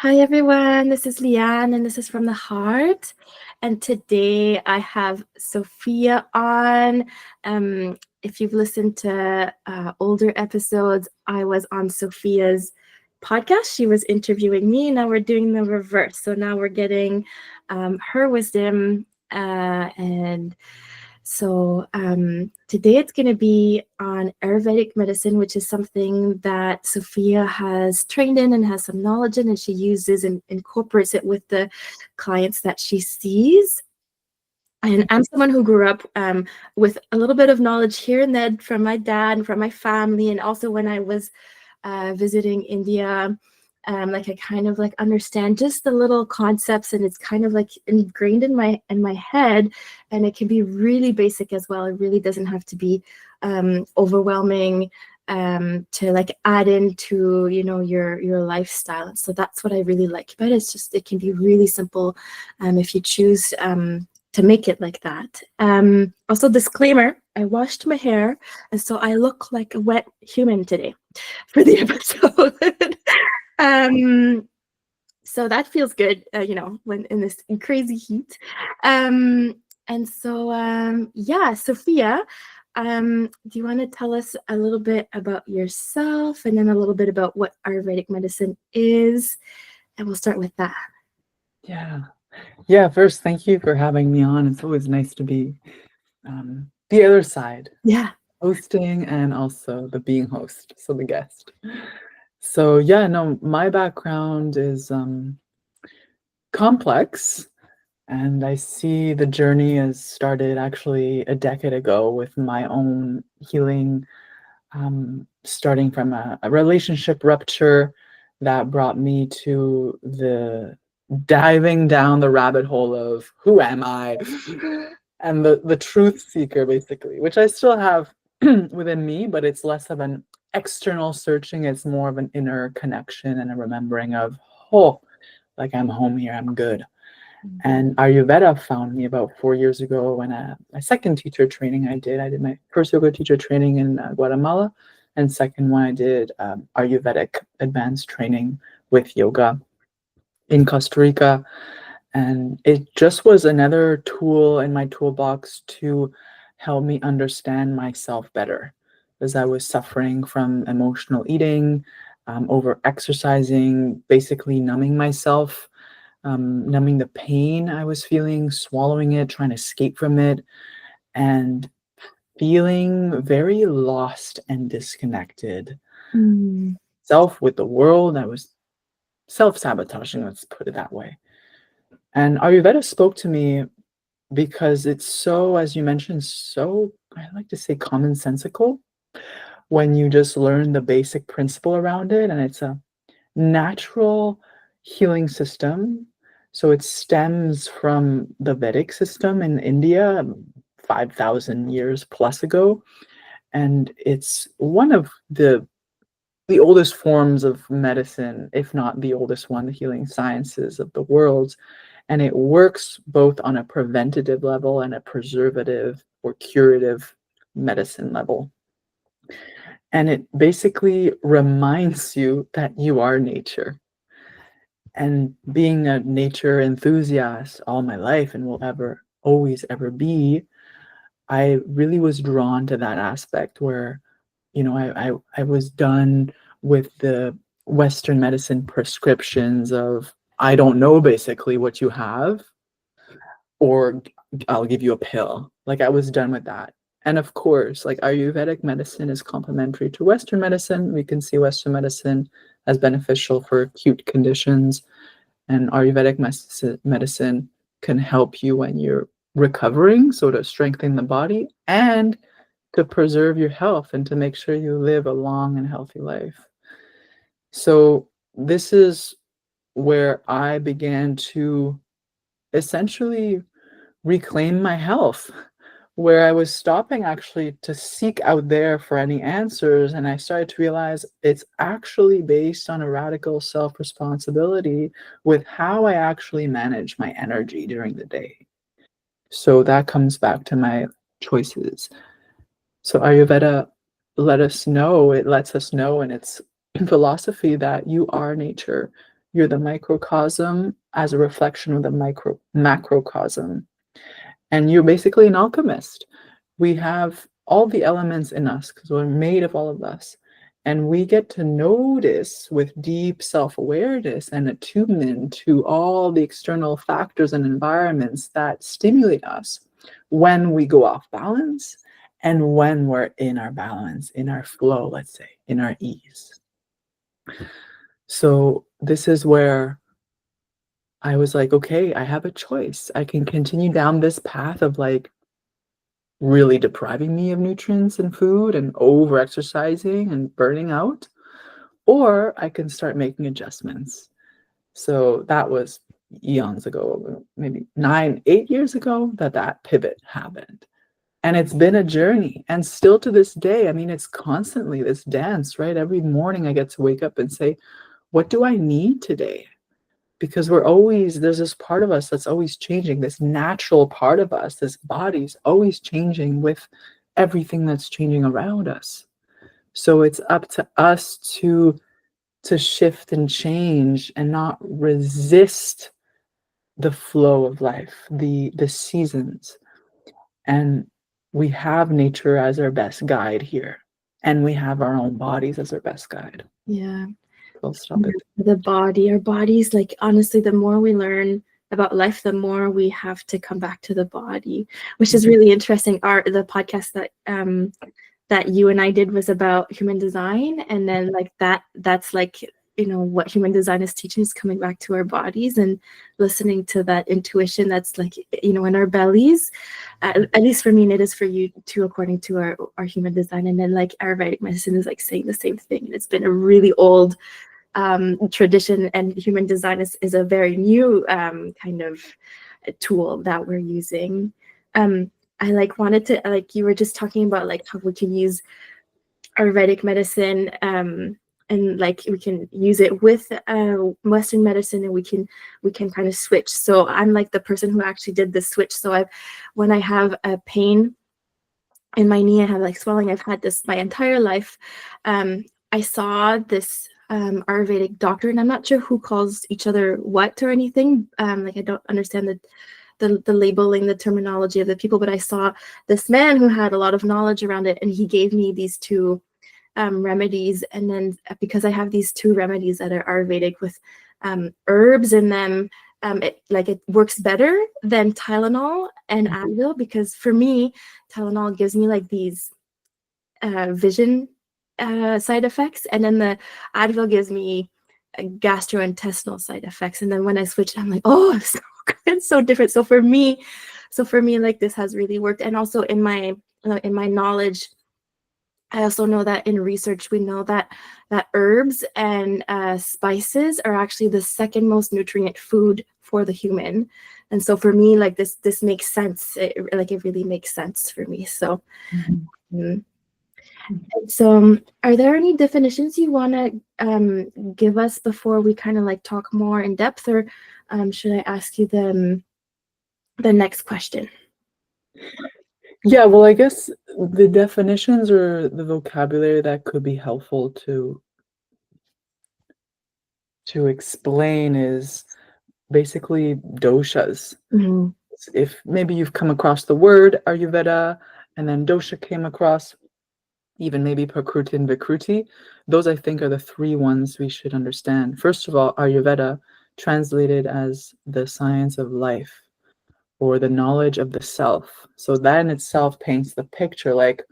Hi everyone, this is Leanne and this is From the Heart. And today I have Sophia on. If you've listened to older episodes, I was on Sophia's podcast. She was interviewing me. Now we're doing the reverse. So now we're getting her wisdom and so today it's going to be on Ayurvedic medicine, which is something that Sophia has trained in and has some knowledge in, and she uses and incorporates it with the clients that she sees. And I'm someone who grew up with a little bit of knowledge here and there from my dad and from my family, and also when I was visiting India. Like I kind of like understand just the little concepts, and it's kind of like ingrained in my head, and it can be really basic as well. It really doesn't have to be overwhelming to like add into your lifestyle. So that's what I really like about it. It's just it can be really simple if you choose to make it like that. Also, disclaimer: I washed my hair, and so I look like a wet human today for the episode. So that feels good, when in this crazy heat. And so, yeah, Sophia, do you want to tell us a little bit about yourself and then a little bit about what Ayurvedic medicine is? And we'll start with that. Yeah. First, thank you for having me on. It's always nice to be the other side, Yeah. hosting and also the being host, so the guest. So yeah, no, my background is complex, and I see the journey has started actually a decade ago with my own healing, starting from a relationship rupture that brought me to the diving down the rabbit hole of who am I and the truth seeker, basically, which I still have within me, but it's less of an external searching. It's more of an inner connection and a remembering of, oh, like I'm home here, I'm good. And Ayurveda found me about 4 years ago when a second teacher training I did. I did my first yoga teacher training in Guatemala, and second one I did Ayurvedic advanced training with yoga in Costa Rica. And it just was another tool in my toolbox to help me understand myself better, as I was suffering from emotional eating, over exercising, basically numbing myself, numbing the pain I was feeling, swallowing it, trying to escape from it, and feeling very lost and disconnected. Self with the world. I was self-sabotaging, let's put it that way. And Ayurveda spoke to me because it's so, as you mentioned, so, I like to say, commonsensical when you just learn the basic principle around it. And it's a natural healing system. So it stems from the Vedic system in India 5,000 years plus ago. And it's one of the oldest forms of medicine, if not the oldest one, the healing sciences of the world. And it works both on a preventative level and a preservative or curative medicine level. And it basically reminds you that you are nature. And being a nature enthusiast all my life and will ever, always ever be, I really was drawn to that aspect where, I was done with the Western medicine prescriptions of, I don't know basically what you have, or I'll give you a pill. Like I was done with that. And of course, like Ayurvedic medicine is complementary to Western medicine. We can see Western medicine as beneficial for acute conditions, and Ayurvedic medicine can help you when you're recovering, so to strengthen the body and to preserve your health and to make sure you live a long and healthy life. So this is where I began to essentially reclaim my health, where I was stopping actually to seek out there for any answers. And I started to realize it's actually based on a radical self-responsibility with how I actually manage my energy during the day. So that comes back to my choices. So Ayurveda it lets us know in its philosophy that you are nature. You're the microcosm as a reflection of the macrocosm. And you're basically an alchemist. We have all the elements in us because we're made of all of us. And we get to notice with deep self-awareness and attunement to all the external factors and environments that stimulate us when we go off balance and when we're in our balance, in our flow, let's say, in our ease. So this is where I was like, okay, I have a choice. I can continue down this path of like really depriving me of nutrients and food and over exercising and burning out, or I can start making adjustments. So that was eons ago, maybe 8 years ago, that pivot happened. And it's been a journey. And still to this day, I mean, it's constantly this dance, right? Every morning I get to wake up and say, what do I need today? Because there's this part of us that's always changing, this natural part of us, this body's always changing with everything that's changing around us. So it's up to us to shift and change and not resist the flow of life, the seasons. And we have nature as our best guide here, and we have our own bodies as our best guide. Yeah. I'll stop it. The body, our bodies, like honestly, the more we learn about life, the more we have to come back to the body, which is really interesting. The podcast that you and I did was about human design, and then like that's like, you know, what human design is teaching is coming back to our bodies and listening to that intuition that's like, you know, in our bellies. At least for me, and it is for you too, according to our human design. And then like Ayurvedic medicine is like saying the same thing. And it's been a really old tradition, and human design is a very new kind of tool that we're using. I like wanted to, like you were just talking about like how we can use Ayurvedic medicine, and like we can use it with Western medicine, and we can kind of switch. So I'm like the person who actually did the switch. So when I have a pain in my knee, I have like swelling, I've had this my entire life. I saw this Ayurvedic doctor, and I'm not sure who calls each other what or anything. Like I don't understand the labeling, the terminology of the people, but I saw this man who had a lot of knowledge around it, and he gave me these two remedies. And then because I have these two remedies that are Ayurvedic with herbs in them, it works better than Tylenol and Advil, because for me, Tylenol gives me like these vision side effects, and then the Advil gives me gastrointestinal side effects. And then when I switched, I'm like, oh, it's so good, it's so different. So for me, like this has really worked. And also in my knowledge, I also know that in research, we know that herbs and spices are actually the second most nutrient food for the human. And so for me, like this makes sense. It really makes sense for me. So, so are there any definitions you want to give us before we kind of like talk more in depth, or should I ask you the next question? Yeah, well, I guess the definitions or the vocabulary that could be helpful to explain is basically doshas. Mm-hmm. If maybe you've come across the word Ayurveda and then dosha came across, even maybe Prakruti and Vikruti, those I think are the three ones we should understand. First of all, Ayurveda, translated as the science of life or the knowledge of the self. So that in itself paints the picture like,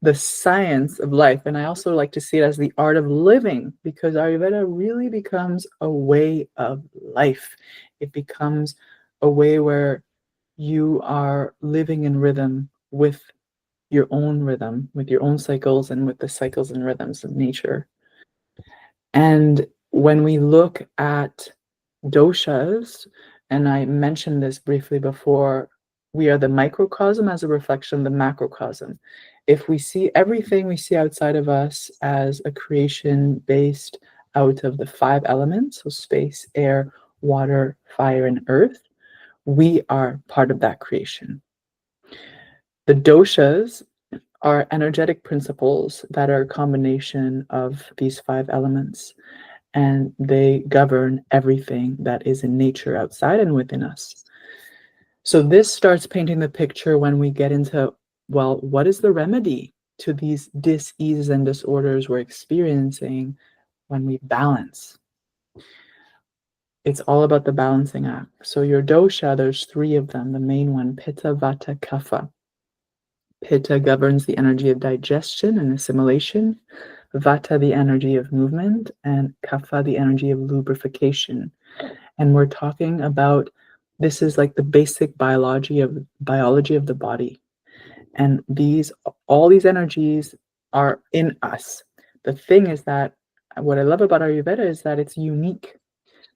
the science of life. And I also like to see it as the art of living, because Ayurveda really becomes a way of life. It becomes a way where you are living in rhythm with your own rhythm, with your own cycles, and with the cycles and rhythms of nature. And when we look at doshas, and I mentioned this briefly before, we are the microcosm as a reflection of the macrocosm. If we see everything we see outside of us as a creation based out of the 5 elements, so space, air, water, fire, and earth, we are part of that creation. The doshas are energetic principles that are a combination of these 5 elements. and they govern everything that is in nature outside and within us. So this starts painting the picture when we get into, well, what is the remedy to these dis-eases and disorders we're experiencing when we balance? It's all about the balancing act. So your dosha, there's 3 of them. The main one, Pitta, Vata, Kapha. Pitta governs the energy of digestion and assimilation, Vata the energy of movement, and Kapha the energy of lubrification. And we're talking about, this is like the basic biology of the body. And all these energies are in us. The thing is that what I love about Ayurveda is that it's unique.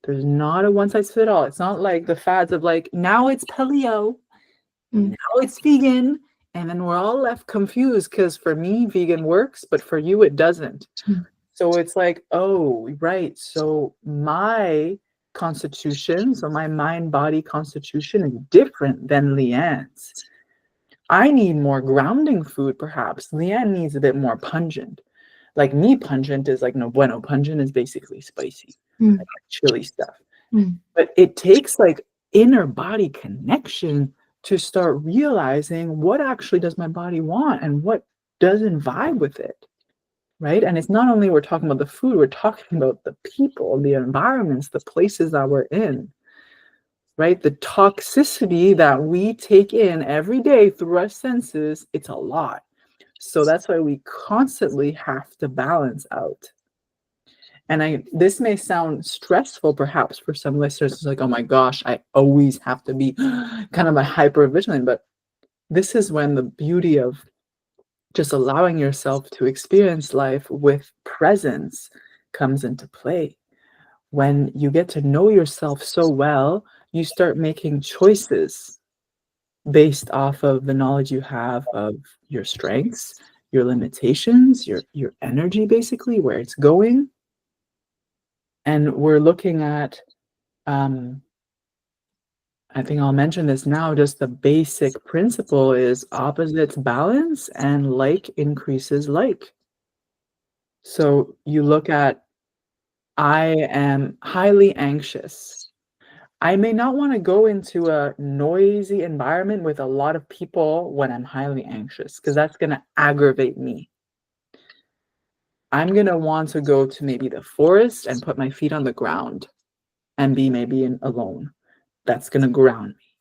There's not a one size fits all. It's not like the fads of like, now it's paleo, now it's vegan, and then we're all left confused because for me, vegan works, but for you, it doesn't. So it's like, oh, right. So my constitution, so my mind-body constitution is different than Leanne's. I need more grounding food, perhaps. Leanne needs a bit more pungent. Like me, pungent is like no bueno. Pungent is basically spicy, like chili stuff. But it takes like inner body connection to start realizing what actually does my body want and what doesn't vibe with it, right? And it's not only we're talking about the food, we're talking about the people, the environments, the places that we're in, right? The toxicity that we take in every day through our senses, it's a lot. So that's why we constantly have to balance out. And this may sound stressful perhaps for some listeners. It's like, oh my gosh, I always have to be kind of a hyper vigilant. But this is when the beauty of just allowing yourself to experience life with presence comes into play. When you get to know yourself so well, you start making choices based off of the knowledge you have of your strengths, your limitations, your energy, basically, where it's going. And we're looking at, I think I'll mention this now, just the basic principle is opposites balance and like increases like. So you look at, I am highly anxious. I may not want to go into a noisy environment with a lot of people when I'm highly anxious, because that's going to aggravate me. I'm going to want to go to maybe the forest and put my feet on the ground and be maybe alone. That's going to ground me.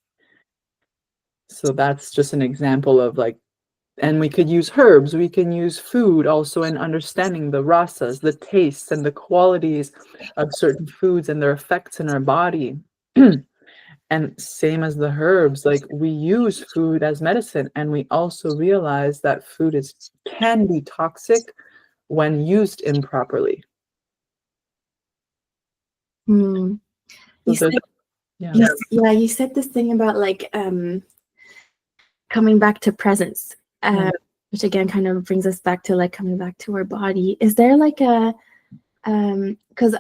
So that's just an example of like, and we could use herbs, we can use food also in understanding the rasas, the tastes and the qualities of certain foods and their effects in our body. And same as the herbs, like we use food as medicine, and we also realize that food can be toxic when used improperly. You So said, you said this thing about like coming back to presence, which again kind of brings us back to like coming back to our body. Is there like a because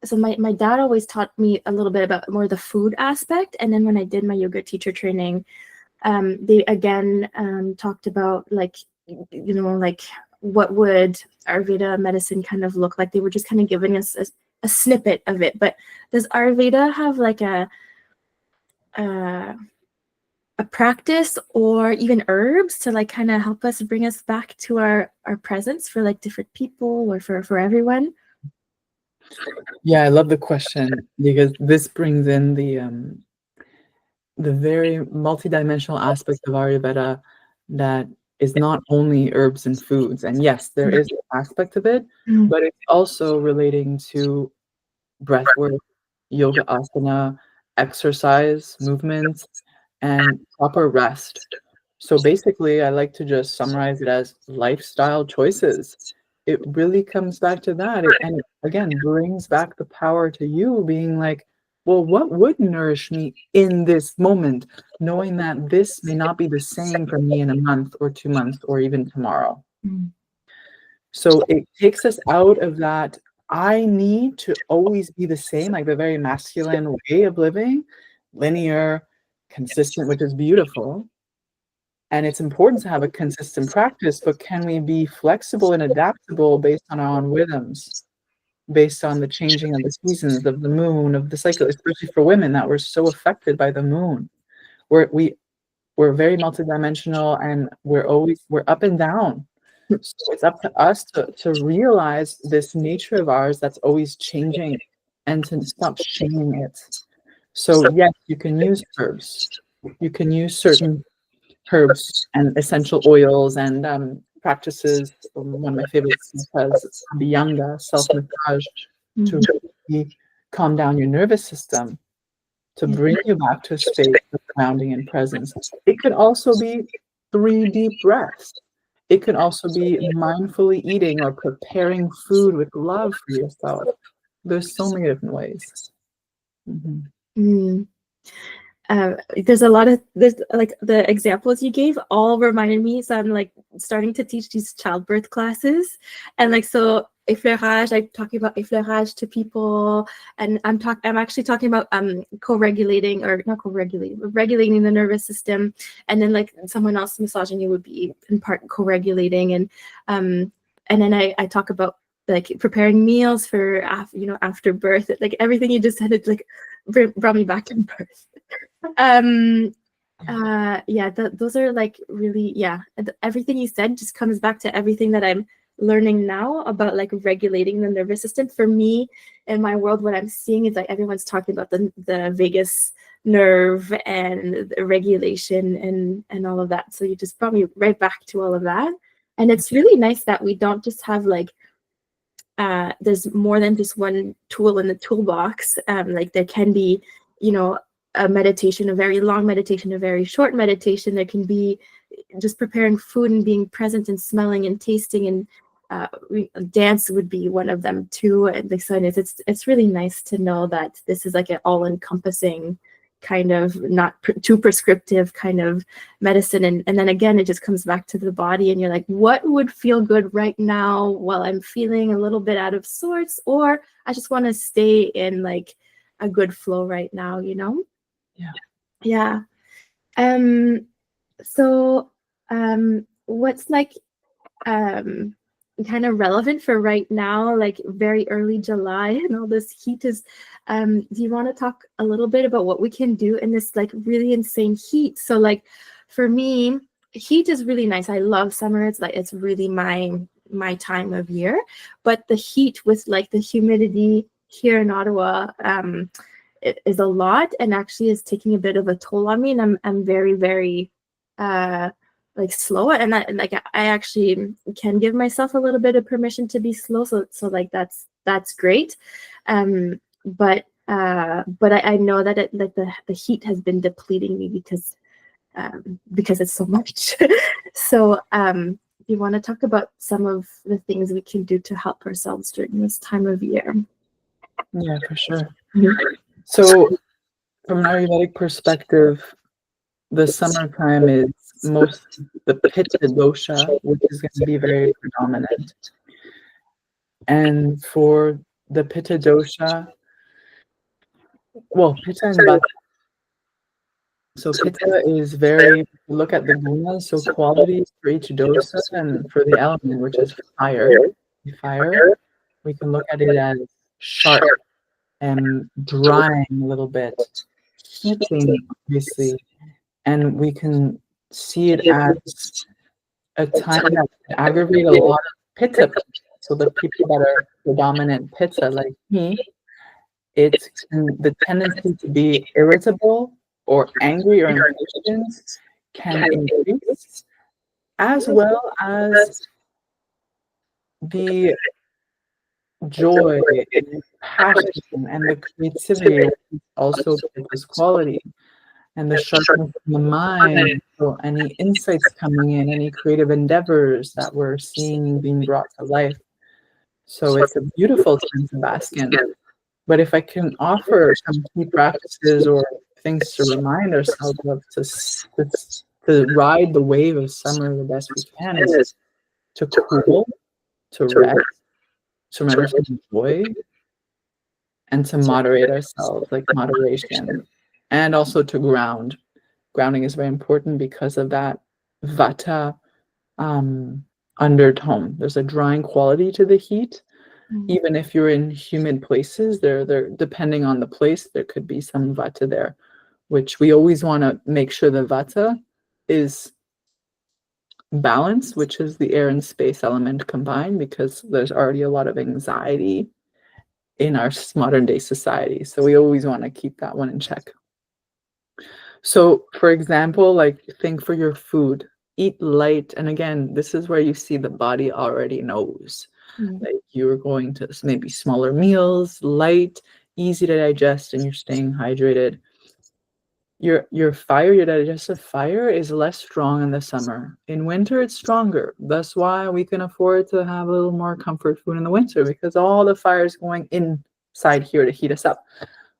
so my dad always taught me a little bit about more the food aspect, and then when I did my yoga teacher training, they again talked about like, you know, like what would Ayurveda medicine kind of look like. They were just kind of giving us a snippet of it. But does Ayurveda have like a practice or even herbs to like kind of help us bring us back to our presence for like different people or for everyone? Yeah, I love the question because this brings in the very multidimensional aspect of Ayurveda that is not only herbs and foods. And yes, there is an aspect of it, but it's also relating to breath work, yoga asana, exercise, movement, and proper rest. So basically, I like to just summarize it as lifestyle choices. It really comes back to that. And it, again, brings back the power to you being like, well, what would nourish me in this moment, knowing that this may not be the same for me in a month or 2 months or even tomorrow. So it takes us out of that I need to always be the same, like the very masculine way of living, linear, consistent, which is beautiful. And it's important to have a consistent practice, but can we be flexible and adaptable based on our own rhythms? based on the changing of the seasons, of the moon, of the cycle, especially for women that were so affected by the moon. We're very multidimensional, and we're up and down. So it's up to us to realize this nature of ours that's always changing, and to stop shaming it. So yes, you can use herbs. You can use certain herbs and essential oils and practices. One of my favorites is Abhyanga, self-massage, to really calm down your nervous system, to bring you back to a space of grounding and presence. It could also be 3 deep breaths. It can also be mindfully eating or preparing food with love for yourself. There's so many different ways. There's like the examples you gave all reminded me. So I'm like starting to teach these childbirth classes, and like so effleurage, I'm talking about effleurage to people, and I'm actually talking about co-regulating, or not co-regulating, but regulating the nervous system, and then like someone else massaging you would be in part co-regulating, and then I talk about like preparing meals for after birth. Like everything you just said, it like brought me back to birth. Those are like really, everything you said just comes back to everything that I'm learning now about like regulating the nervous system. For me, in my world, what I'm seeing is like everyone's talking about the vagus nerve and the regulation and all of that. So you just brought me right back to all of that. And it's really nice that we don't just have like there's more than just one tool in the toolbox. Like there can be, a meditation, a very long meditation, a very short meditation. There can be just preparing food and being present and smelling and tasting, and dance would be one of them too. And it's really nice to know that this is like an all-encompassing kind of, not too prescriptive kind of medicine. And then again, it just comes back to the body, and you're like, what would feel good right now while I'm feeling a little bit out of sorts, or I just want to stay in like a good flow right now, Yeah. So what's like kind of relevant for right now, like very early July and all this heat is, do you want to talk a little bit about what we can do in this like really insane heat? So like for me, heat is really nice. I love summer. It's really my time of year, but the heat with like the humidity here in Ottawa, it is a lot, and actually is taking a bit of a toll on me, and I'm very, very like slow, and I actually can give myself a little bit of permission to be slow, so like that's great, but I know that the heat has been depleting me because it's so much. So you want to talk about some of the things we can do to help ourselves during this time of year? Yeah, for sure. So from an Ayurvedic perspective, the summertime is the Pitta dosha, which is going to be very predominant. And for the Pitta dosha, well, Pitta and Vata. So Pitta is look at the gunas, so qualities for each dosa, and for the element, which is fire, we can look at it as sharp and drying a little bit, heating, obviously, and we can see it as a time that can aggravate a lot of pitta. So the people that are predominant pitta, like me, it's the tendency to be irritable or angry or impatient can increase, as well as the joy and passion and the creativity, also this quality, and the sharpness in the mind. So any insights coming in, any creative endeavors that we're seeing being brought to life. So it's a beautiful time to bask in. But if I can offer some key practices or things to remind ourselves of to ride the wave of summer the best we can, is to cool, to rest, to remember to enjoy, and to moderate ourselves, like moderation, and also to ground. Grounding is very important because of that Vata undertone. There's a drying quality to the heat, Mm. Even if you're in humid places, there depending on the place, there could be some vata there, which we always want to make sure the vata is balanced, which is the air and space element combined, because there's already a lot of anxiety in our modern day society. So we always want to keep that one in check. So, for example, like think for your food, eat light. And again, this is where you see the body already knows. Mm. Like you're going to maybe smaller meals, light, easy to digest, and you're staying hydrated. Your digestive fire is less strong in the summer. In winter, it's stronger. That's why we can afford to have a little more comfort food in the winter, because all the fire is going inside here to heat us up.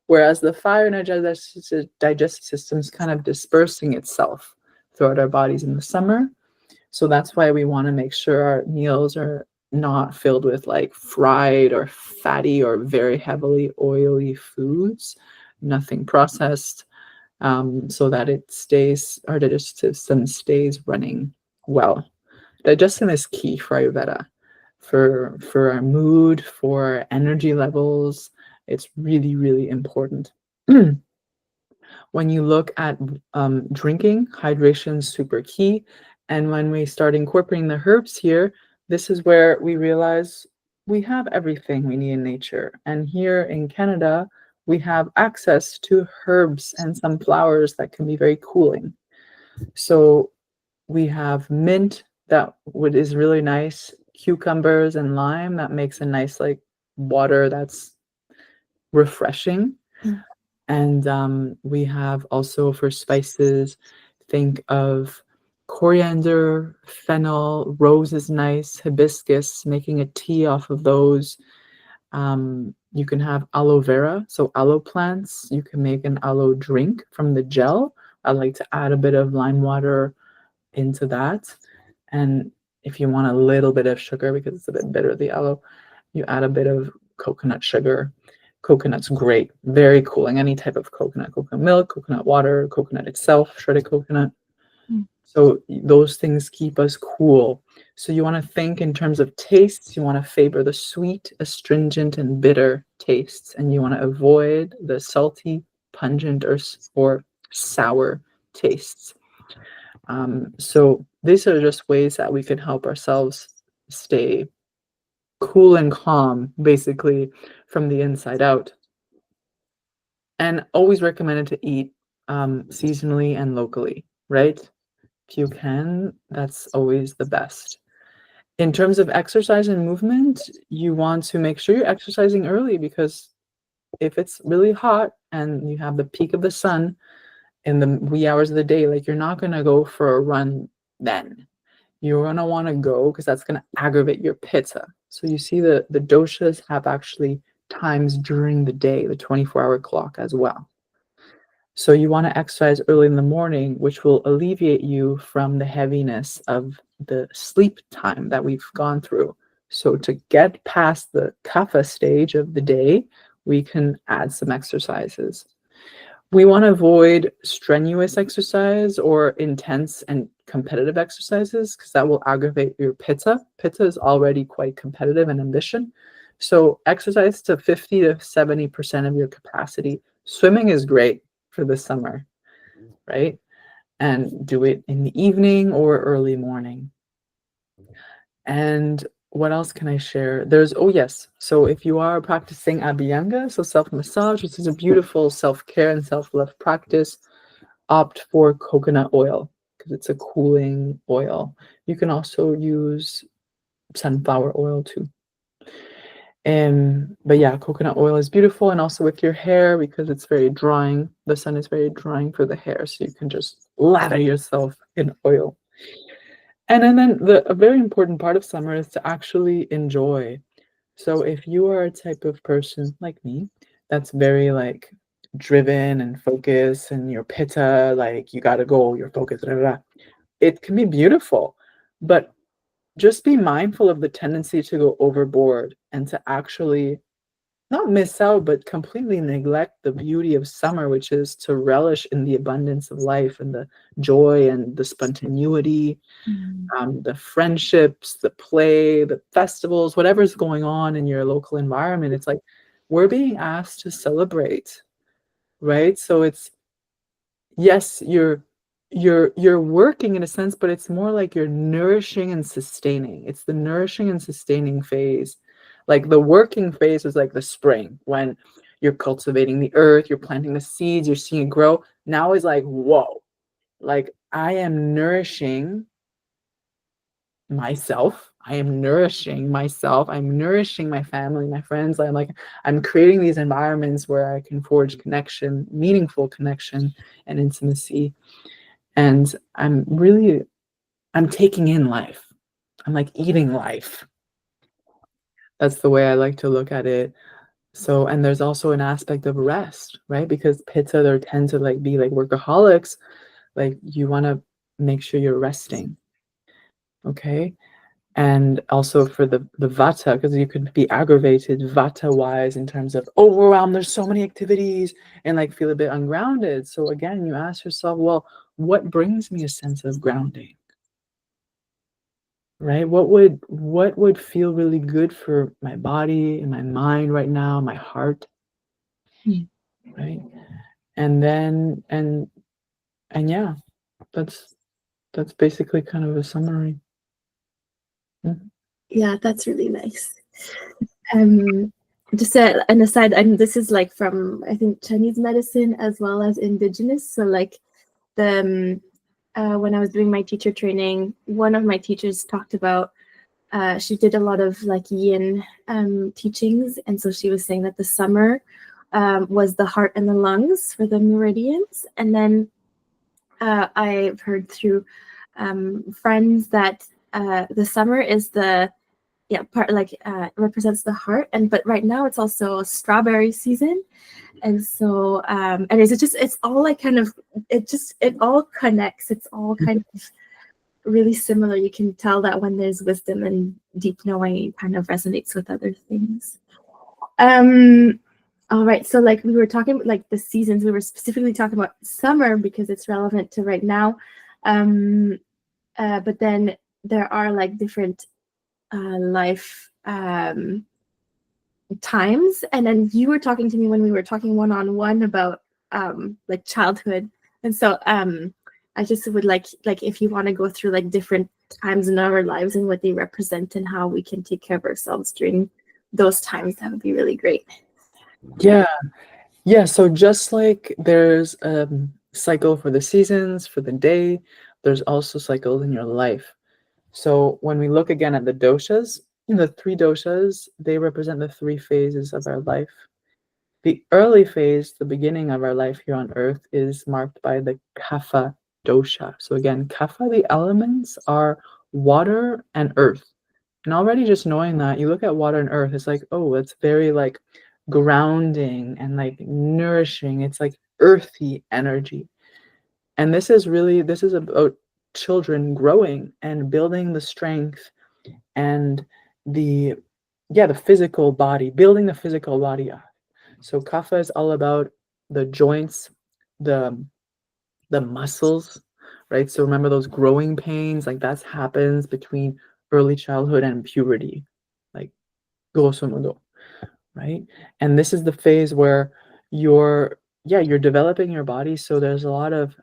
Whereas the fire in our digestive system is kind of dispersing itself throughout our bodies in the summer. So that's why we want to make sure our meals are not filled with like fried or fatty or very heavily oily foods, nothing processed, so that our digestive system stays running well. Digestion is key for Ayurveda, for our mood, for our energy levels. It's really, really important. When you look at drinking, hydration is super key. And when we start incorporating the herbs here, this is where we realize we have everything we need in nature. And here in Canada, we have access to herbs and some flowers that can be very cooling. So we have mint is really nice, cucumbers and lime that makes a nice like water that's refreshing. Mm. And we have also for spices, think of coriander, fennel, rose is nice, hibiscus, making a tea off of those. You can have aloe vera, so aloe plants. You can make an aloe drink from the gel. I like to add a bit of lime water into that. And if you want a little bit of sugar, because it's a bit bitter, the aloe, you add a bit of coconut sugar. Coconut's great, very cooling. Any type of coconut milk, coconut water, coconut itself, shredded coconut. Mm. So those things keep us cool. So you want to think in terms of tastes. You want to favor the sweet, astringent, and bitter tastes, and you want to avoid the salty, pungent, or sour tastes. So these are just ways that we can help ourselves stay cool and calm, basically, from the inside out. And always recommended to eat seasonally and locally, right? If you can, that's always the best. In terms of exercise and movement, you want to make sure you're exercising early, because if it's really hot and you have the peak of the sun in the wee hours of the day, like you're not going to go for a run then. You're going to want to go because that's going to aggravate your pitta. So you see the doshas have actually times during the day, the 24-hour clock as well. So you want to exercise early in the morning, which will alleviate you from the heaviness of the sleep time that we've gone through. So to get past the kapha stage of the day, we can add some exercises. We want to avoid strenuous exercise or intense and competitive exercises, because that will aggravate your pitta. Pitta is already quite competitive and ambition. So exercise to 50 to 70% of your capacity. Swimming is great for the summer, right? And do it in the evening or early morning. And what else can I share? So if you are practicing Abhyanga, so self-massage, which is a beautiful self-care and self-love practice, opt for coconut oil because it's a cooling oil. You can also use sunflower oil too. But yeah, coconut oil is beautiful, and also with your hair, because it's very drying. The sun is very drying for the hair, so you can just lather yourself in oil. And then a very important part of summer is to actually enjoy. So if you are a type of person like me that's very like driven and focused, and your pitta, like you gotta go, you're focused, blah, blah, blah, it can be beautiful. But just be mindful of the tendency to go overboard and to actually not miss out, but completely neglect the beauty of summer, which is to relish in the abundance of life and the joy and the spontaneity, the friendships, the play, the festivals, whatever's going on in your local environment. It's like we're being asked to celebrate, right? So it's, yes, you're working in a sense, but it's more like you're nourishing and sustaining. It's the nourishing and sustaining phase. Like the working phase is like the spring, when you're cultivating the earth, you're planting the seeds, you're seeing it grow. Now is like, whoa, like I am nourishing myself. I am nourishing myself. I'm nourishing my family, my friends. I'm creating these environments where I can forge connection, meaningful connection and intimacy. And I'm taking in life. I'm like eating life. That's the way I like to look at it. So, and there's also an aspect of rest, right? Because pitta, they tend to like be like workaholics. Like you want to make sure you're resting. Okay. And also for the vata, because you could be aggravated vata wise in terms of overwhelm. There's so many activities and like feel a bit ungrounded. So again, you ask yourself, well, what brings me a sense of grounding? Right? What would feel really good for my body and my mind right now, my heart, right? And then and yeah, that's that's basically kind of a summary. Mhm. Yeah, that's really nice. Just an aside, and this is like from, I think, Chinese medicine as well as indigenous. So like the when I was doing my teacher training, one of my teachers talked about, she did a lot of like yin teachings, and so she was saying that the summer was the heart and the lungs for the meridians, and then I've heard through friends that the summer is the part, like represents the heart, but right now it's also strawberry season, and so anyways, it's all like kind of, it all connects, it's all kind of really similar. You can tell that when there's wisdom and deep knowing, it kind of resonates with other things. All right, so like we were talking like the seasons, we were specifically talking about summer because it's relevant to right now, but then there are like different life times, and then you were talking to me when we were talking one-on-one about like childhood, and so I just would like if you want to go through like different times in our lives and what they represent and how we can take care of ourselves during those times, that would be really great. Yeah. Yeah, so just like there's a cycle for the seasons, for the day, there's also cycles in your life. So when we look again at the doshas, the three doshas, they represent the three phases of our life. The early phase, the beginning of our life here on earth, is marked by the kapha dosha. So again, kapha, the elements are water and earth. And already just knowing that, you look at water and earth, it's like, oh, it's very like grounding and like nourishing. It's like earthy energy. And this is about children growing and building the strength and the the physical body, building the physical body up. So kapha is all about the joints, the muscles, right? So remember those growing pains, like that happens between early childhood and puberty, like grosso modo, right? And this is the phase where you're developing your body, so there's a lot of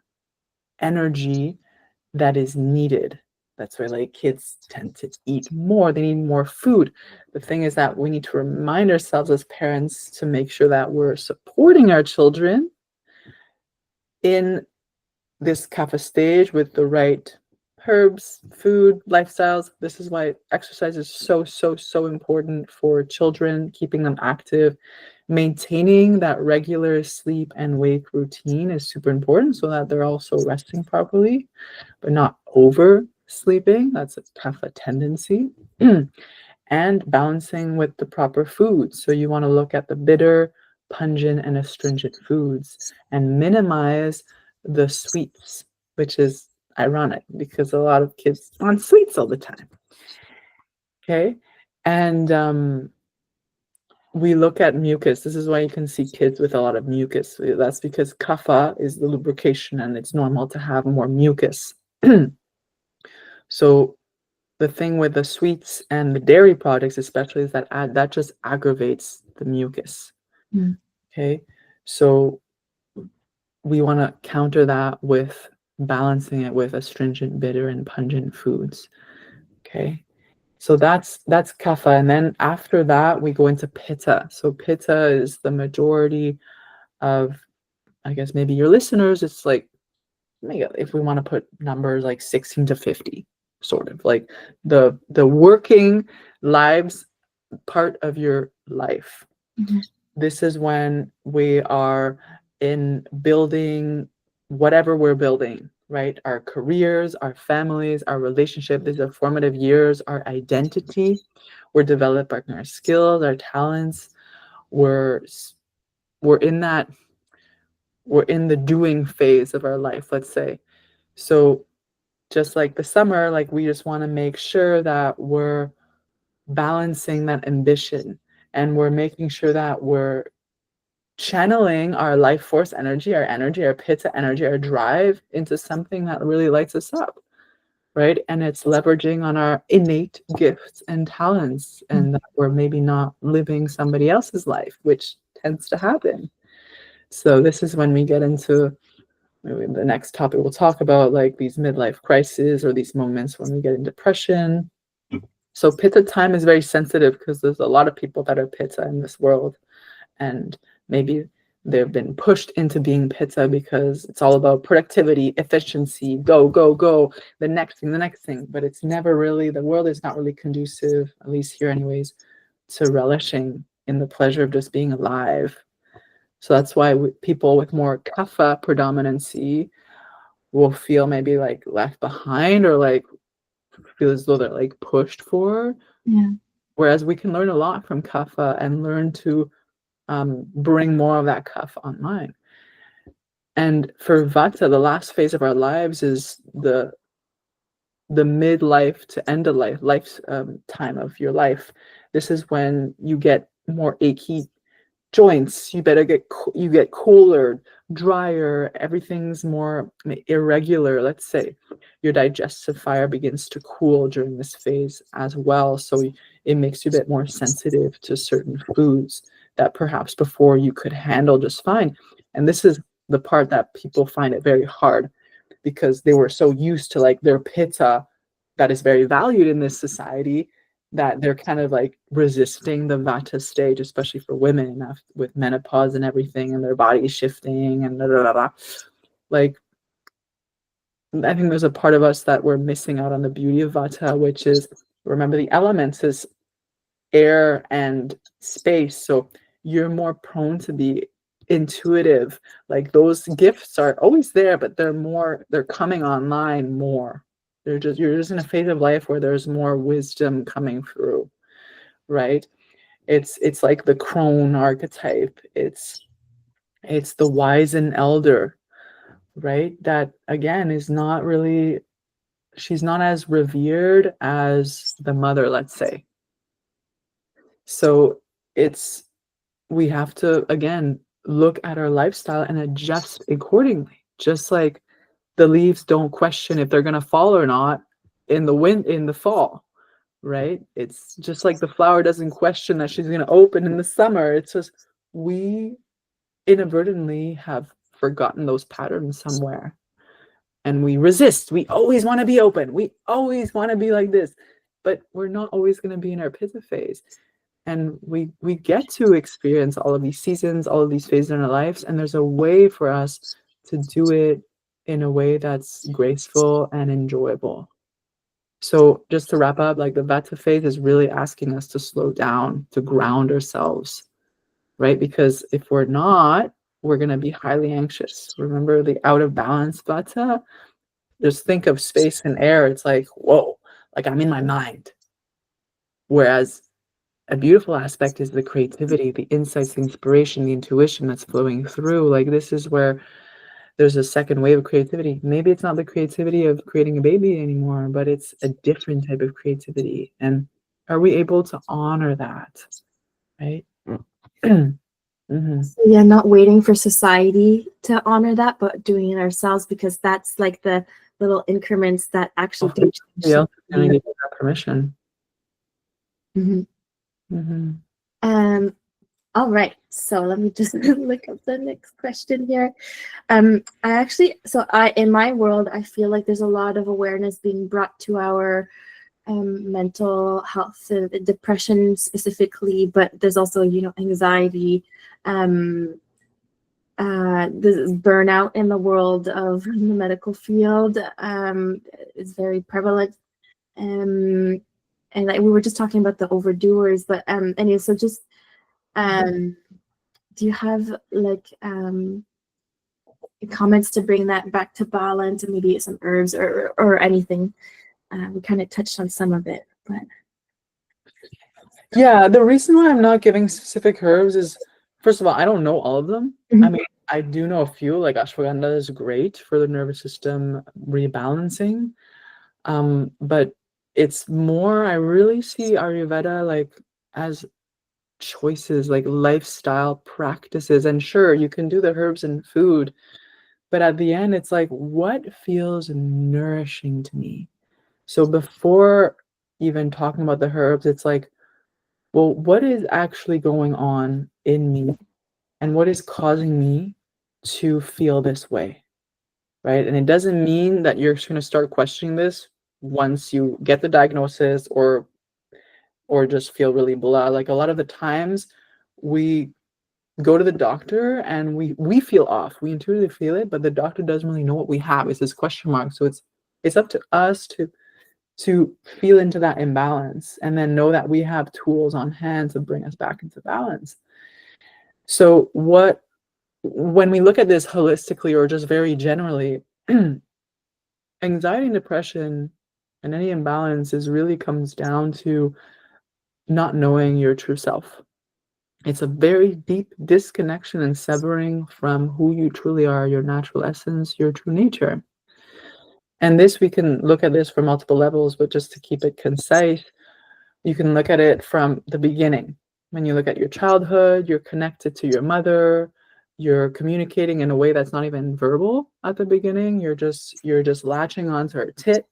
energy that is needed. That's why like kids tend to eat more, they need more food. The thing is that we need to remind ourselves as parents to make sure that we're supporting our children in this kapha stage with the right herbs, food, lifestyles. This is why exercise is so, so, so important for children, keeping them active. Maintaining that regular sleep and wake routine is super important so that they're also resting properly, but not over sleeping. That's a kapha tendency. And balancing with the proper foods. So you want to look at the bitter, pungent, and astringent foods and minimize the sweets, which is ironic because a lot of kids want sweets all the time. Okay. And we look at mucus. This is why you can see kids with a lot of mucus. That's because kapha is the lubrication, and it's normal to have more mucus. So the thing with the sweets and the dairy products, especially, is that just aggravates the mucus. Mm. Okay, so we want to counter that with balancing it with astringent, bitter, and pungent foods. Okay, so that's kapha, and then after that we go into pitta. So pitta is the majority of, I guess, maybe your listeners. It's like, if we want to put numbers like 16 to 50, sort of like the working lives part of your life. Mhm. This is when we are in building whatever we're building, right? Our careers, our families, our relationship. These are formative years, our identity. We're developing our skills, our talents. We're in that, we're in the doing phase of our life, let's say. So just like the summer, like we just want to make sure that we're balancing that ambition, and we're making sure that we're channeling our life force energy, our pitta energy, our drive into something that really lights us up, right? And it's leveraging on our innate gifts and talents, and that we're maybe not living somebody else's life, which tends to happen. So this is when we get into maybe the next topic we'll talk about, like these midlife crises or these moments when we get in depression. So pitta time is very sensitive because there's a lot of people that are pitta in this world, and maybe they've been pushed into being pitta because it's all about productivity, efficiency, go, go, go, the next thing. But it's never really, the world is not really conducive, at least here anyways, to relishing in the pleasure of just being alive. So that's why people with more kapha predominancy will feel maybe like left behind, or like feel as though they're like pushed for. Yeah. Whereas we can learn a lot from kapha and learn to bring more of that kapha online. And for vata, the last phase of our lives is the midlife to end of life's time of your life. This is when you get more achy joints. You get cooler, drier. Everything's more irregular. Let's say your digestive fire begins to cool during this phase as well. So it makes you a bit more sensitive to certain foods that perhaps before you could handle just fine. And this is the part that people find it very hard, because they were so used to like their pitta that is very valued in this society, that they're kind of like resisting the vata stage, especially for women with menopause and everything, and their body shifting and blah, blah, blah, blah. Like, I think there's a part of us that we're missing out on the beauty of vata, which is, remember, the elements is air and space. So you're more prone to be intuitive. Like those gifts are always there, but they're coming online more. You're just in a phase of life where there's more wisdom coming through, right? It's like the crone archetype. It's the wise and elder, right? That again is not really, she's not as revered as the mother, let's say. So we have to again look at our lifestyle and adjust accordingly. Just like the leaves don't question if they're going to fall or not in the fall, right? It's just like the flower doesn't question that she's going to open in the summer. It's just we inadvertently have forgotten those patterns somewhere, and we resist. We always want to be open. We always want to be like this, but we're not always going to be in our pitta phase. And we get to experience all of these seasons, all of these phases in our lives, and there's a way for us to do it in a way that's graceful and enjoyable. So just to wrap up, like the vata phase is really asking us to slow down, to ground ourselves, right? Because if we're not, we're going to be highly anxious. Remember the out of balance vata? Just think of space and air. It's like, whoa, like I'm in my mind. Whereas a beautiful aspect is the creativity, the insights, the inspiration, the intuition that's flowing through. Like this is where there's a second wave of creativity. Maybe it's not the creativity of creating a baby anymore, but it's a different type of creativity. And are we able to honor that, right? Mhm. So yeah, not waiting for society to honor that, but doing it ourselves, because that's like the little increments that actually do change Somebody else is going society. to give you that permission. Mhm. Mhm. Um, all right, so let me just look up the next question here. I actually, in my world, I feel like there's a lot of awareness being brought to our mental health, depression specifically, but there's also, anxiety, this burnout in the world of the medical field is very prevalent. Um, and like we were just talking about the overdoers, but anyway, so just do you have like comments to bring that back to balance, and maybe some herbs or anything? We kind of touched on some of it, but Yeah, the reason why I'm not giving specific herbs is, first of all, I don't know all of them. I mean, I do know a few, like ashwagandha is great for the nervous system rebalancing. But it's more, I really see Ayurveda like as choices, like lifestyle practices. And sure, you can do the herbs and food, but at the end, it's like, what feels nourishing to me? So before even talking about the herbs, it's like, well, what is actually going on in me and what is causing me to feel this way, right? And it doesn't mean that you're just going to start questioning this once you get the diagnosis or just feel really blah. Like a lot of the times we go to the doctor and we feel off. We intuitively feel it, but the doctor doesn't really know what we have. It's this question mark. So it's up to us to feel into that imbalance and then know that we have tools on hand to bring us back into balance. So when we look at this holistically or just very generally, anxiety and depression and any imbalance is really comes down to not knowing your true self. It's a very deep disconnection and severing from who you truly are, your natural essence, your true nature. And this, we can look at this from multiple levels, but just to keep it concise, you can look at it from the beginning. When you look at your childhood, you're connected to your mother, you're communicating in a way that's not even verbal at the beginning. You're just latching onto her tit,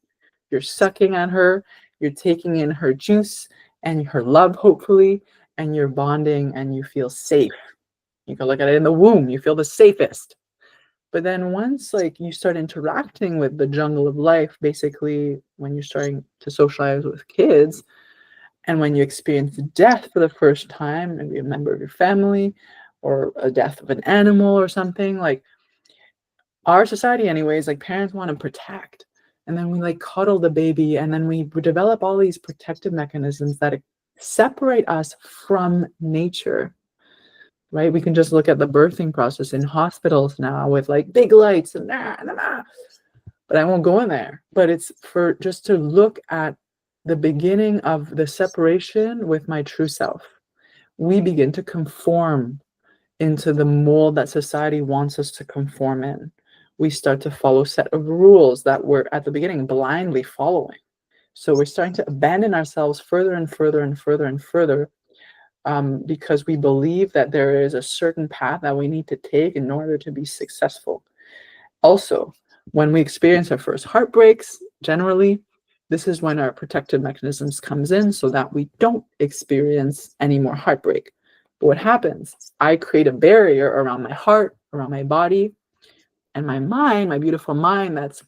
you're sucking on her, you're taking in her juice and her love, hopefully, and you're bonding and you feel safe. You can look at it in the womb, you feel the safest. But then once like you start interacting with the jungle of life, basically when you're starting to socialize with kids, and when you experience death for the first time, maybe a member of your family or a death of an animal or something, like our society anyways, like parents want to protect. And then we like cuddle the baby and then we develop all these protective mechanisms that separate us from nature, right? We can just look at the birthing process in hospitals now with like big lights and but I won't go in there. But it's for just to look at the beginning of the separation with my true self. We begin to conform into the mold that society wants us to conform in. We start to follow a set of rules that we're at the beginning blindly following. So we're starting to abandon ourselves further and further and further and further, because we believe that there is a certain path that we need to take in order to be successful. Also, when we experience our first heartbreaks, generally, this is when our protective mechanisms comes in so that we don't experience any more heartbreak. But what happens? I create a barrier around my heart, around my body, and my mind, my beautiful mind that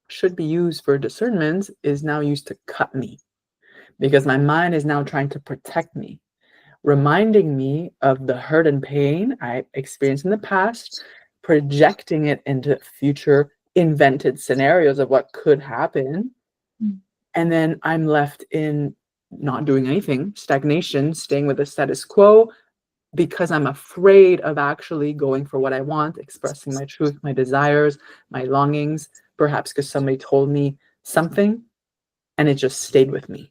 should be used for discernment is now used to cut me because my mind is now trying to protect me, reminding me of the hurt and pain I experienced in the past, projecting it into future invented scenarios of what could happen. And then I'm left in not doing anything, stagnation, staying with the status quo because I'm afraid of actually going for what I want, expressing my truth, my desires, my longings, perhaps because somebody told me something and it just stayed with me.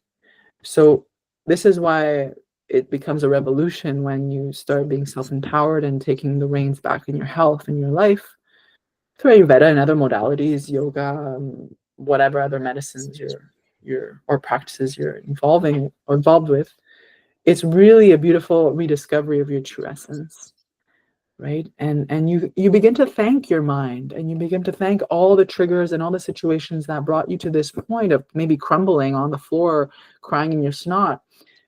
So this is why it becomes a revolution when you start being self-empowered and taking the reins back in your health and your life through Ayurveda and other modalities, yoga, whatever other medicines you're or practices you're involved with. it's really a beautiful rediscovery of your true essence, right? And you begin to thank your mind, and you begin to thank all the triggers and all the situations that brought you to this point of maybe crumbling on the floor, crying in your snot,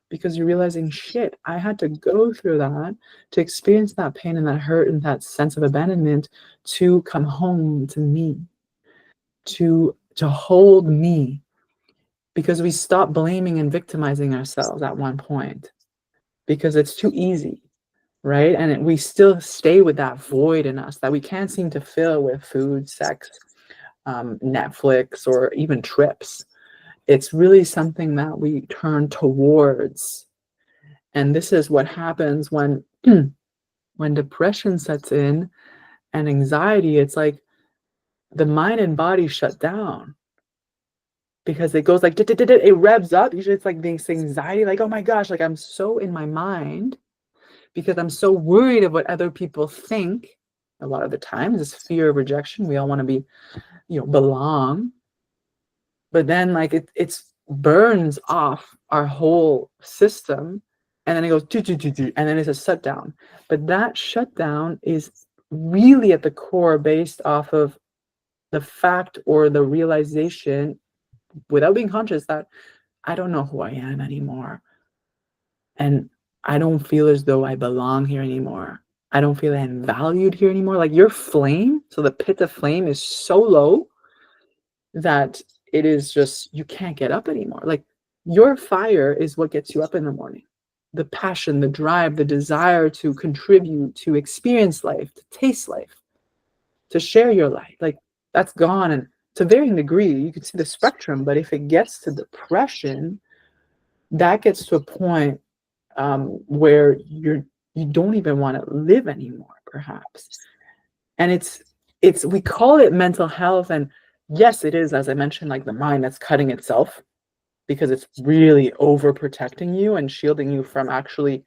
because you're realizing, shit, I had to go through that to experience that pain and that hurt and that sense of abandonment to come home to me, to hold me, because we stop blaming and victimizing ourselves at one point because it's too easy, right? And we still stay with that void in us that we can't seem to fill with food, sex, Netflix, or even trips. It's really something that we turn towards. And this is what happens when when depression sets in and anxiety. It's like the mind and body shut down because it goes like it revs up. Usually it's like this anxiety, like, oh my gosh, like I'm so in my mind because I'm so worried of what other people think. A lot of the times it's fear of rejection. We all want to be, belong. But then like it's burns off our whole system, and then it goes and then it's a shutdown. But that shutdown is really at the core based off of the fact or the realization, without being conscious, that I don't know who I am anymore. And I don't feel as though I belong here anymore. I don't feel I'm valued here anymore. Like your flame, so the pit of flame is so low that it is just, you can't get up anymore. Like your fire is what gets you up in the morning. The passion, the drive, the desire to contribute, to experience life, to taste life, to share your life. Like that's gone. And to varying degree, you can see the spectrum, but if it gets to depression, that gets to a point where you don't even want to live anymore, perhaps. And it's we call it mental health, and yes, it is, as I mentioned, like the mind that's cutting itself because it's really overprotecting you and shielding you from actually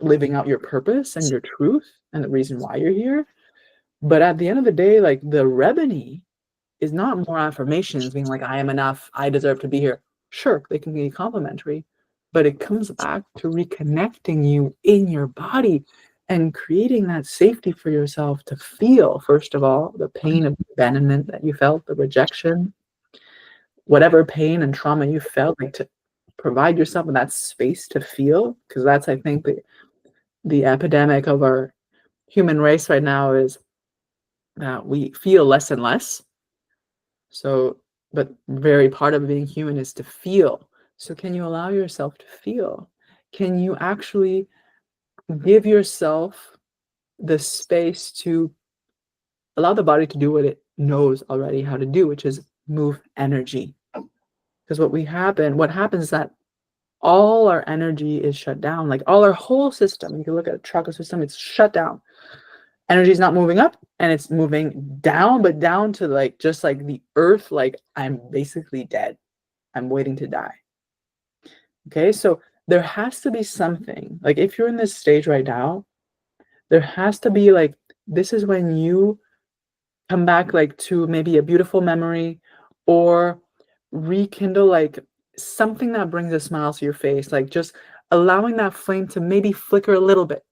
living out your purpose and your truth and the reason why you're here. But at the end of the day, like the remedy is not more affirmations being like, I am enough, I deserve to be here. Sure, they can be complimentary, but it comes back to reconnecting you in your body and creating that safety for yourself to feel, first of all, the pain of abandonment that you felt, the rejection, whatever pain and trauma you felt, like to provide yourself with that space to feel. Because that's, I think, the epidemic of our human race right now is that we feel less and less. So, but very part of being human is to feel. So can you allow yourself to feel? Can you actually give yourself the space to allow the body to do what it knows already how to do, which is move energy? Because what happens is that all our energy is shut down, like all our whole system. You can look at a chakra system, it's shut down. Energy is not moving up and it's moving down, but down to like just like the earth, like I'm basically dead. I'm waiting to die. Okay, so there has to be something. Like if you're in this stage right now, there has to be like, this is when you come back like to maybe a beautiful memory or rekindle like something that brings a smile to your face, like just allowing that flame to maybe flicker a little bit,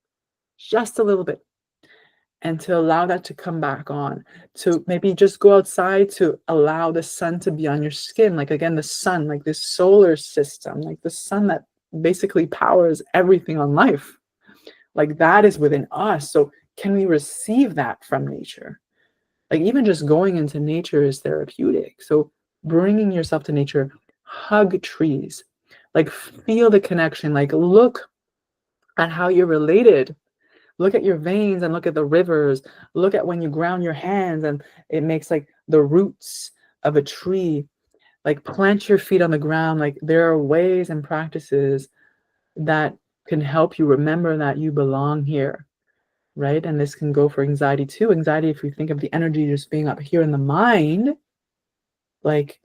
just a little bit, and to allow that to come back on, to maybe just go outside, to allow the sun to be on your skin. Like again, the sun, like this solar system, like the sun that basically powers everything on life, like that is within us. So can we receive that from nature? Like even just going into nature is therapeutic. So bringing yourself to nature, hug trees, like feel the connection, like look at how you're related. Look at your veins and look at the rivers. Look at when you ground your hands and it makes like the roots of a tree. Like plant your feet on the ground. Like there are ways and practices that can help you remember that you belong here, right? And this can go for anxiety too. Anxiety, if we think of the energy just being up here in the mind, like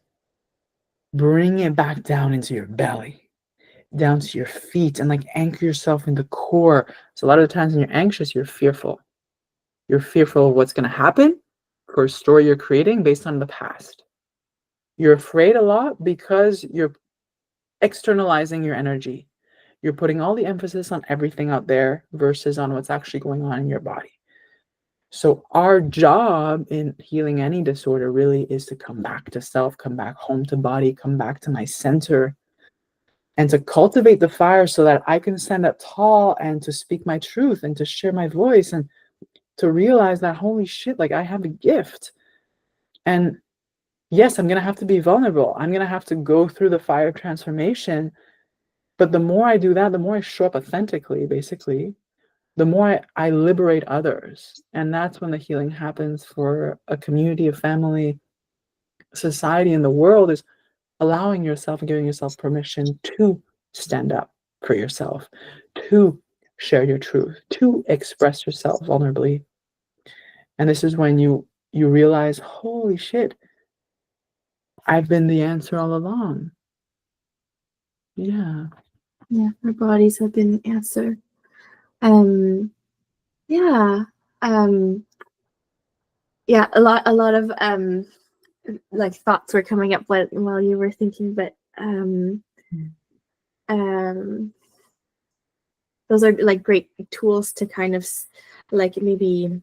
bring it back down into your belly, down to your feet, and like anchor yourself in the core. So a lot of the times when you're anxious, you're fearful. You're fearful of what's going to happen for a story you're creating based on the past. You're afraid a lot because you're externalizing your energy. You're putting all the emphasis on everything out there versus on what's actually going on in your body. So our job in healing any disorder really is to come back to self, come back home to body, come back to my center, and to cultivate the fire so that I can stand up tall and to speak my truth and to share my voice and to realize that, holy shit, like I have a gift. And yes, I'm going to have to be vulnerable. I'm going to have to go through the fire of transformation. But the more I do that, the more I show up authentically, basically, the more I liberate others. And that's when the healing happens for a community, a family, society, and the world, is allowing yourself and giving yourself permission to stand up for yourself, to share your truth, to express yourself vulnerably. And this is when you realize, holy shit, I've been the answer all along. Yeah. Yeah, our bodies have been the answer. Yeah, a lot of like thoughts were coming up while you were thinking, but those are like great tools to kind of like maybe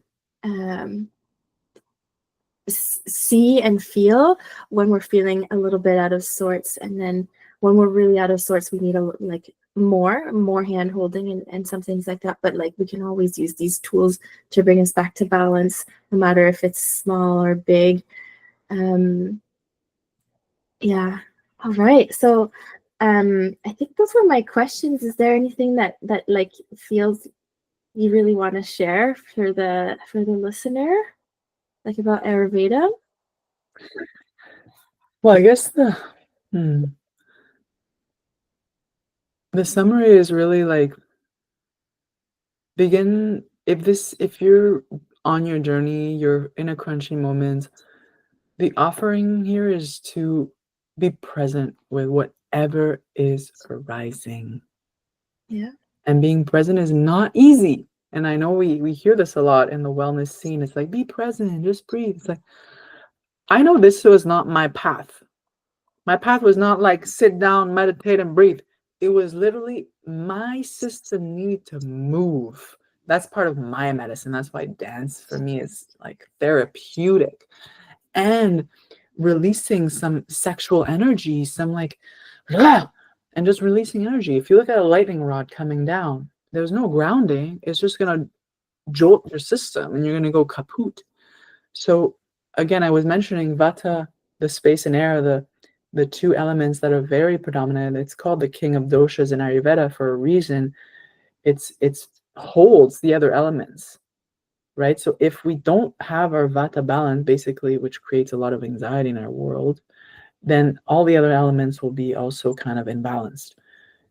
see and feel when we're feeling a little bit out of sorts, and then when we're really out of sorts, we need like more hand holding and some things like that. But like we can always use these tools to bring us back to balance, no matter if it's small or big. Yeah. All right. So I think those were my questions. Is there anything that like feels you really want to share for the listener, like about Ayurveda? Well, I guess the summary is really like, begin, if you're on your journey, you're in a crunchy moment, the offering here is to be present with whatever is arising. Yeah. And being present is not easy. And I know we hear this a lot in the wellness scene. It's like, be present, just breathe. It's like, I know this was not my path. My path was not like sit down, meditate, and breathe. It was literally my system needed to move. That's part of my medicine. That's why dance for me is like therapeutic. And releasing some sexual energy, some like, and just releasing energy. If you look at a lightning rod coming down, there's no grounding. It's just going to jolt your system and you're going to go kaput. So again, I was mentioning Vata, the space and air, the two elements that are very predominant. It's called the king of doshas in Ayurveda for a reason. It's holds the other elements, right? So if we don't have our Vata balance, basically, which creates a lot of anxiety in our world, then all the other elements will be also kind of imbalanced.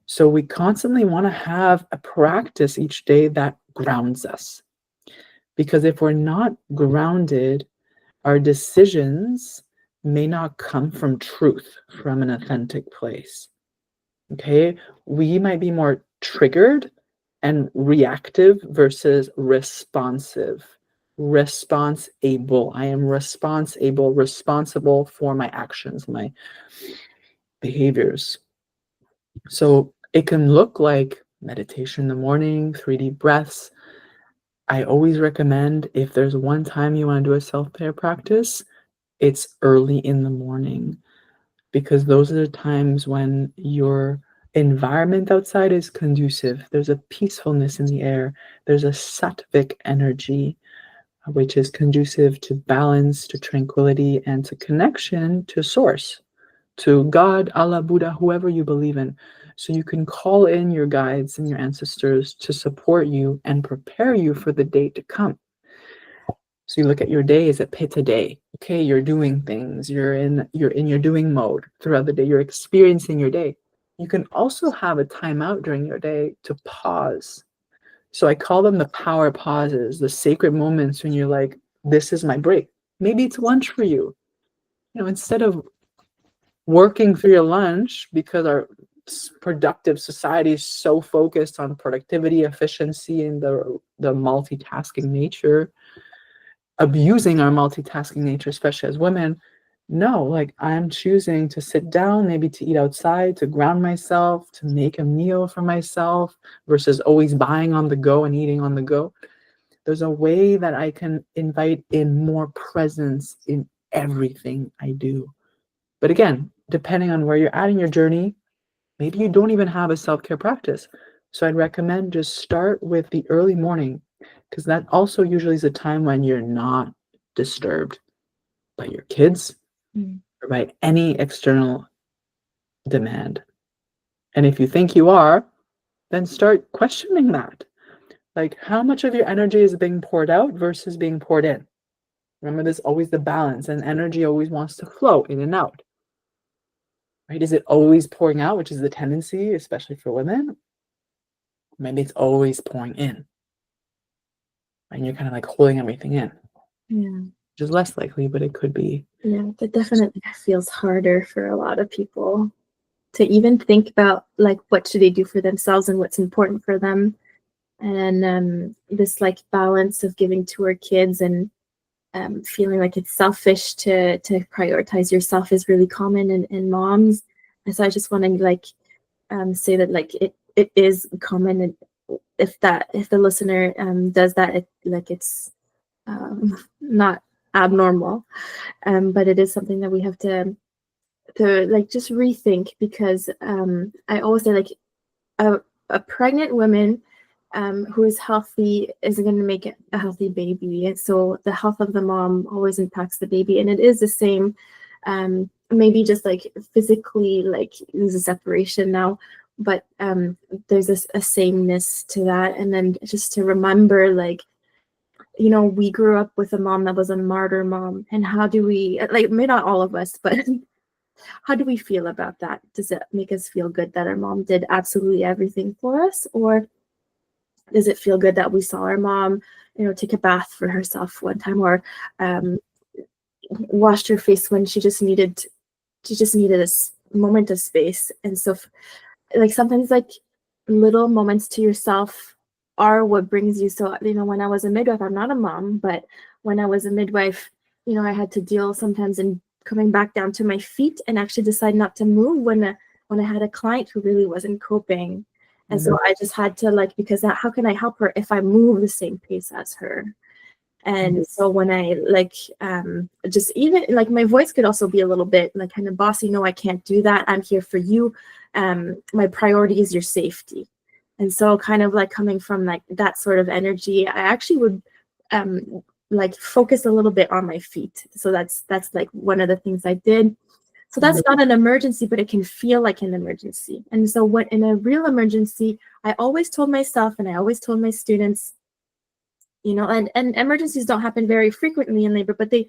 So we constantly want to have a practice each day that grounds us. Because if we're not grounded, our decisions may not come from truth, from an authentic place. Okay? We might be more triggered and reactive versus responsive. Responsible. I am responsible for my actions, my behaviors. So it can look like meditation in the morning, 3 deep breaths. I always recommend, if there's one time you want to do a self-care practice, it's early in the morning, because those are the times when your environment outside is conducive. There's a peacefulness in the air. There's a sattvic energy, which is conducive to balance, to tranquility, and to connection to source, to God, Allah, Buddha, whoever you believe in. So you can call in your guides and your ancestors to support you and prepare you for the day to come. So you look at your day as a pitta day. Okay, you're doing things. You're in your doing mode throughout the day. You're experiencing your day. You can also have a time out during your day to pause. So I call them the power pauses, the sacred moments when you're like, this is my break. Maybe it's lunch for you. You know, instead of working through your lunch, because our productive society is so focused on productivity, efficiency, and the multitasking nature, abusing our multitasking nature, especially as women, No, like I'm choosing to sit down, maybe to eat outside, to ground myself, to make a meal for myself versus always buying on the go and eating on the go. There's a way that I can invite in more presence in everything I do. But again, depending on where you're at in your journey, maybe you don't even have a self-care practice. So I'd recommend just start with the early morning because that also usually is a time when you're not disturbed by your kids Mm. or by any external demand. And if you think you are, then start questioning that. Like how much of your energy is being poured out versus being poured in? Remember, there's always the balance, and energy always wants to flow in and out. Right? Is it always pouring out, which is the tendency, especially for women? Maybe it's always pouring in, and you're kind of like holding everything in, Yeah. which is less likely, but it could be. Yeah, that definitely feels harder for a lot of people to even think about like what should they do for themselves and what's important for them. And this like balance of giving to our kids and feeling like it's selfish to prioritize yourself is really common in moms. And so I just want to like say that like it is common, and if the listener does that, it's not abnormal, but it is something that we have to like just rethink, because I always say like a pregnant woman who is healthy is going to make a healthy baby. And so the health of the mom always impacts the baby. And it is the same, maybe just like physically, like there's a separation now, but there's a sameness to that. And then just to remember, like, we grew up with a mom that was a martyr mom. And how do we, like, maybe not all of us, but how do we feel about that? Does it make us feel good that our mom did absolutely everything for us? Or does it feel good that we saw our mom, take a bath for herself one time, or um, washed her face when she just needed a moment of space? And so, like sometimes, like little moments to yourself are what brings you. So, when I was a midwife, I'm not a mom, but when I was a midwife, I had to deal sometimes in coming back down to my feet and actually decide not to move when I had a client who really wasn't coping. And so I just had to, like, because how can I help her if I move the same pace as her? And so when I like just even like my voice could also be a little bit like kind of bossy. No, I can't do that. I'm here for you. My priority is your safety. And so kind of like coming from like that sort of energy, I actually would like focus a little bit on my feet. So that's like one of the things I did. So that's not an emergency, but it can feel like an emergency. And so what in a real emergency, I always told myself, and I always told my students, and emergencies don't happen very frequently in labor, but they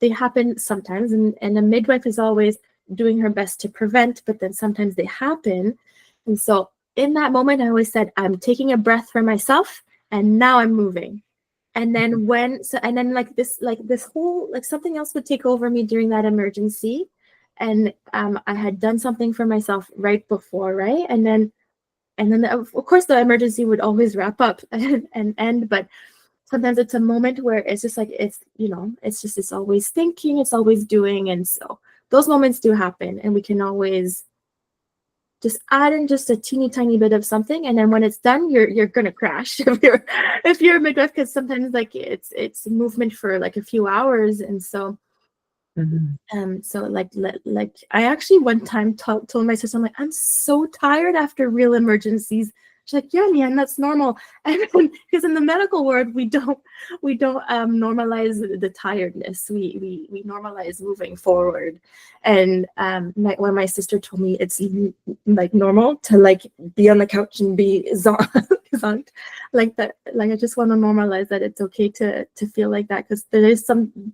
happen sometimes, and a midwife is always doing her best to prevent, but then sometimes they happen. And so in that moment, I always said, I'm taking a breath for myself, and now I'm moving. And then like this whole, like something else would take over me during that emergency. And I had done something for myself right before, right? And then of course the emergency would always wrap up and end, but sometimes it's a moment where it's just like it's always thinking, it's always doing. And so those moments do happen, and we can always just add in just a teeny tiny bit of something, and then when it's done, you're gonna crash if you're a midwife, because sometimes like it's movement for like a few hours. And so so like I actually one time told my sister, I'm like, I'm so tired after real emergencies. She's like, yeah, Leanne, that's normal. And because in the medical world, we don't normalize the tiredness. We normalize moving forward. And when my sister told me it's like normal to like be on the couch and be zonked like that, like I just want to normalize that it's okay to feel like that, because there is some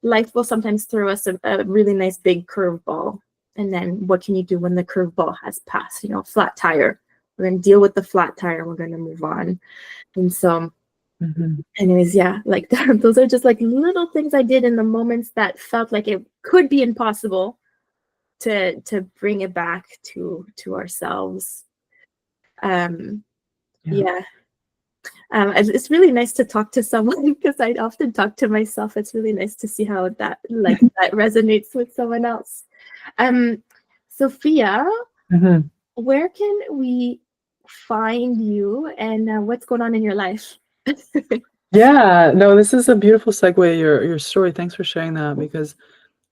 life will sometimes throw us a really nice big curveball. And then what can you do when the curveball has passed? Flat tire. We're going to deal with the flat tire. We're going to move on. And so, anyways, yeah, like those are just like little things I did in the moments that felt like it could be impossible to bring it back to ourselves. Yeah. It's really nice to talk to someone because I often talk to myself. It's really nice to see how that that resonates with someone else. Sophia, Mhm. where can we find you, and what's going on in your life? Yeah, no, this is a beautiful segue, your story. Thanks for sharing that, because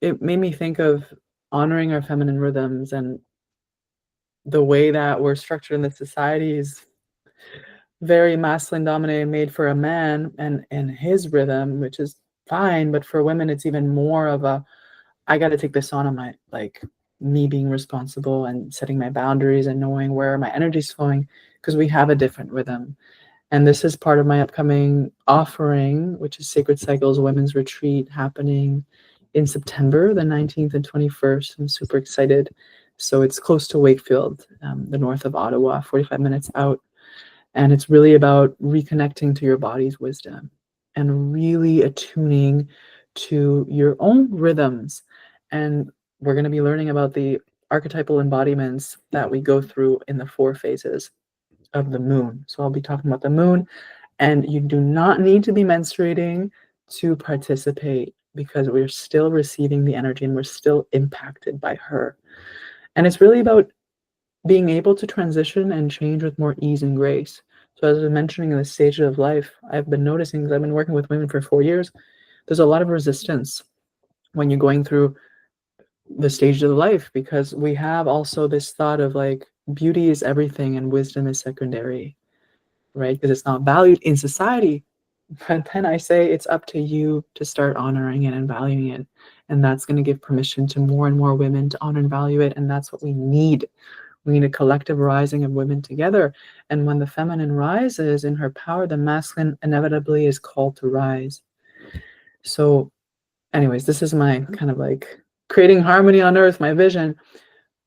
it made me think of honoring our feminine rhythms, and the way that we're structured in this society is very masculine dominated, made for a man and his rhythm, which is fine, but for women it's even more of a, I got to take this on my, like, me being responsible and setting my boundaries and knowing where my energy's flowing, because we have a different rhythm. And this is part of my upcoming offering, which is Sacred Cycles Women's Retreat, happening in September, the 19th and 21st. I'm super excited. So it's close to Wakefield, the north of Ottawa, 45 minutes out. And it's really about reconnecting to your body's wisdom and really attuning to your own rhythms. And we're going to be learning about the archetypal embodiments that we go through in the 4 phases of the moon. So I'll be talking about the moon, and you do not need to be menstruating to participate, because we're still receiving the energy and we're still impacted by her. And it's really about being able to transition and change with more ease and grace. So as I was mentioning, in the stage of life, I've been noticing, because I've been working with women for 4 years, there's a lot of resistance when you're going through the stage of life, because we have also this thought of like beauty is everything and wisdom is secondary, right? Because it's not valued in society. But then I say it's up to you to start honoring it and valuing it. And that's going to give permission to more and more women to honor and value it. And that's what we need. We need a collective rising of women together. And when the feminine rises in her power, the masculine inevitably is called to rise. So, anyways, this is my kind of like creating harmony on earth, my vision.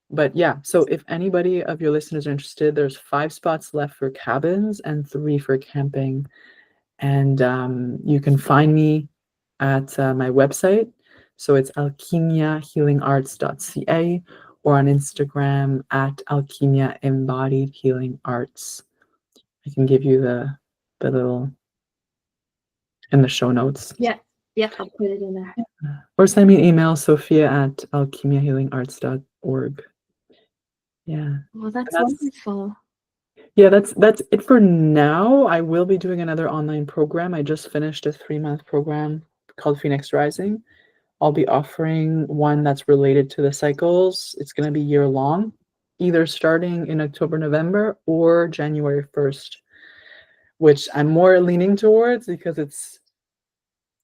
But yeah, so if anybody of your listeners are interested, there's 5 spots left for cabins and 3 for camping. And you can find me at my website. So it's alchemiahealingarts.ca, or on Instagram at Alchemia Embodied Healing Arts. I can give you the little in the show notes. Yeah, I'll put it in there. Or send me an email, Sophia at alchemiahealingarts.org. Yeah. Well, that's wonderful. Yeah, that's it for now. I will be doing another online program. I just finished a 3-month program called Phoenix Rising. I'll be offering one that's related to the cycles. It's going to be year long, either starting in October, November, or January 1st, which I'm more leaning towards because it's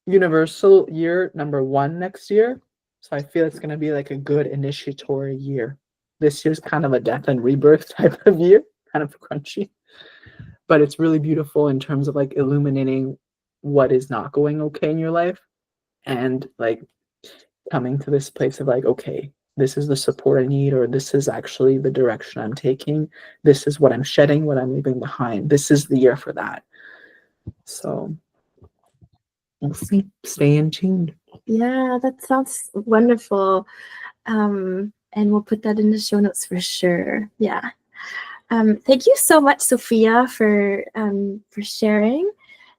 universal year number 1 next year. So I feel it's going to be like a good initiatory year. This year's kind of a death and rebirth type of year, kind of crunchy, but it's really beautiful in terms of like illuminating what is not going okay in your life, and like coming to this place of like, okay, this is the support I need, or this is actually the direction I'm taking. This is what I'm shedding, what I'm leaving behind. This is the year for that. So we'll see. Stay in tuned. Yeah, that sounds wonderful. And we'll put that in the show notes for sure. Yeah. Thank you so much, Sophia, for sharing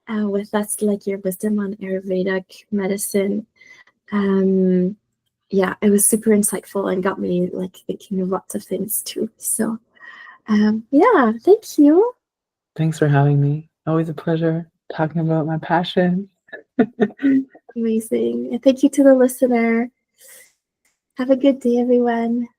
with us like your wisdom on Ayurvedic medicine. Yeah, it was super insightful and got me like thinking of lots of things too. So yeah, thank you. Thanks for having me. Always a pleasure talking about my passion. Amazing. And thank you to the listener. Have a good day, everyone.